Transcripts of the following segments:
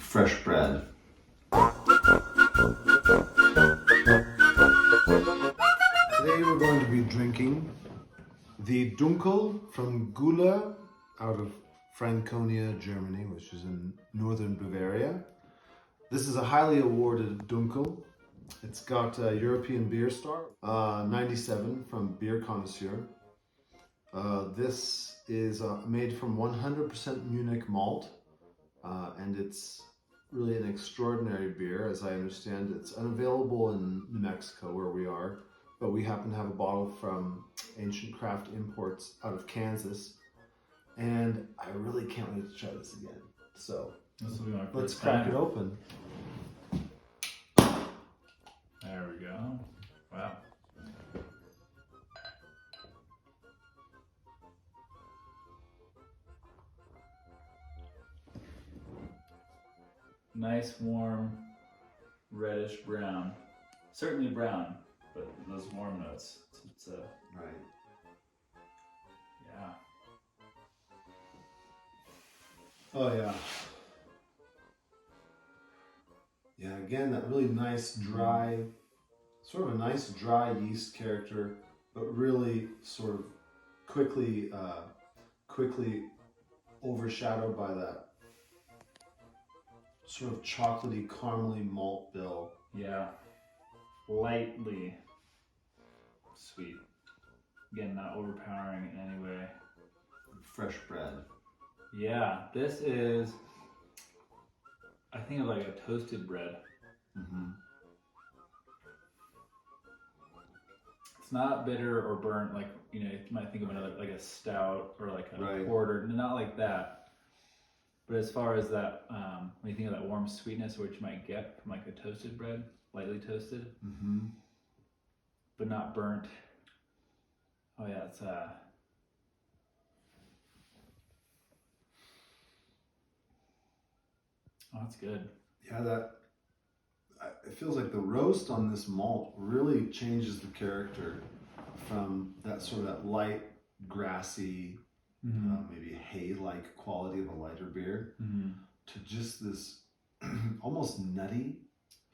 fresh bread. Today we're going to be drinking the Dunkel from Goller out of Franconia, Germany, which is in northern Bavaria. This is a highly awarded Dunkel. It's got a European Beer Star, 97 from Beer Connoisseur. This is made from 100% Munich Malt, and it's really an extraordinary beer. As I understand, it's unavailable in New Mexico where we are, but we happen to have a bottle from Ancient Craft Imports out of Kansas, and I really can't wait to try this again. So let's crack it open. There we go. Wow. Nice, warm, reddish brown. Certainly brown, but those warm notes. It's Right. yeah. Oh yeah. Yeah, again, that really nice dry, sort of a nice dry yeast character, but really sort of quickly overshadowed by that sort of chocolatey, caramely malt bill. Yeah. Lightly sweet. Again, not overpowering in any way. Fresh bread. Yeah, this is, I think of like a toasted bread. Mm-hmm. It's not bitter or burnt like, you might think of another, like a stout or like a Right. porter, not like that. But as far as that, when you think of that warm sweetness, which you might get from like a toasted bread, lightly toasted, Mm-hmm. but not burnt. Oh yeah, it's oh, it's good. Yeah, it feels like the roast on this malt really changes the character from that sort of that light, grassy, maybe hay-like quality of a lighter beer to just this almost nutty,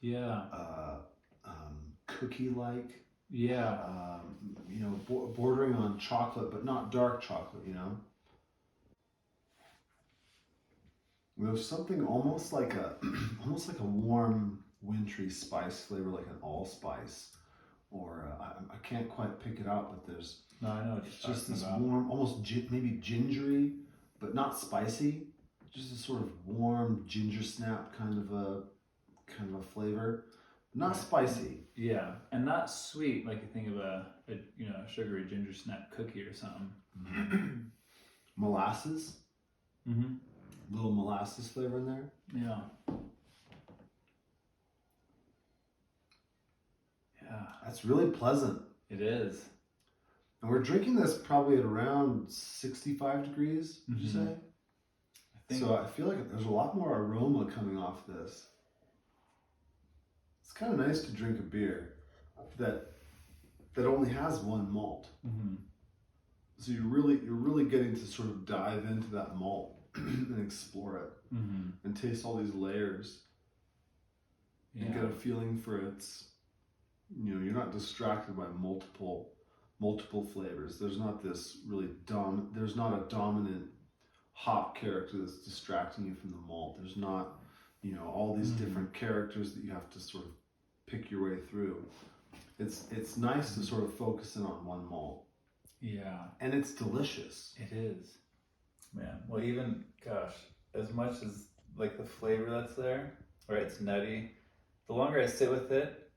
Yeah. cookie-like, Yeah. bordering on chocolate, but not dark chocolate, There's something almost like a warm, wintry spice flavor, like an allspice, or I can't quite pick it out, but there's It's just this warm, almost maybe gingery, but not spicy. Just a sort of warm ginger snap kind of a flavor, not spicy. Yeah, and not sweet like you think of a sugary ginger snap cookie or something. Mm-hmm. Molasses. Mm-hmm. Little molasses flavor in there. Yeah. Yeah. That's really pleasant. It is. And we're drinking this probably at around 65 degrees, would you say? So I feel like there's a lot more aroma coming off this. It's kind of nice to drink a beer that only has one malt. Mm-hmm. So you're really getting to sort of dive into that malt and explore it and taste all these layers and get a feeling for its, you're not distracted by multiple flavors. There's not this really there's not a dominant hop character that's distracting you from the malt. There's not, all these different characters that you have to sort of pick your way through. It's nice to sort of focus in on one malt. Yeah. And it's delicious. It is. Man. Well, even, gosh, as much as like the flavor that's there, right, it's nutty. The longer I sit with it,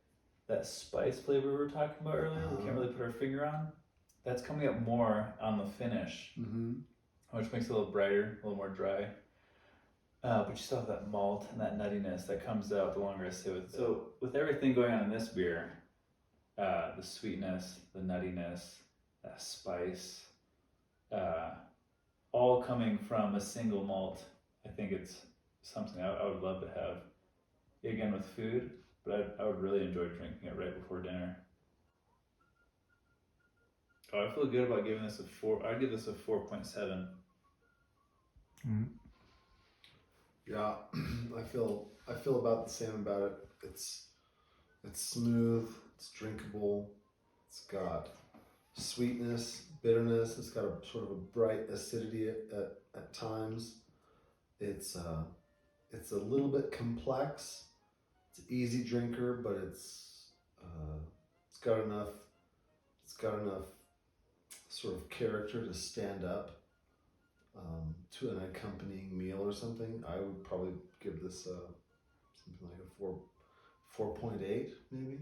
that spice flavor we were talking about earlier, we can't really put our finger on, that's coming up more on the finish, which makes it a little brighter, a little more dry. But you still have that malt and that nuttiness that comes out the longer I sit with it. So with everything going on in this beer, the sweetness, the nuttiness, that spice, all coming from a single malt, I think it's something I would love to have, again with food, but I would really enjoy drinking it right before dinner. Oh, I feel good about giving this a 4. I'd give this a 4.7. Mm-hmm. Yeah, I feel about the same about it. It's smooth, it's drinkable, it's got sweetness, bitterness, it's got a sort of a bright acidity at times. It's a little bit complex. It's an easy drinker, but it's got enough sort of character to stand up to an accompanying meal or something. I would probably give this something like a 4.8 maybe.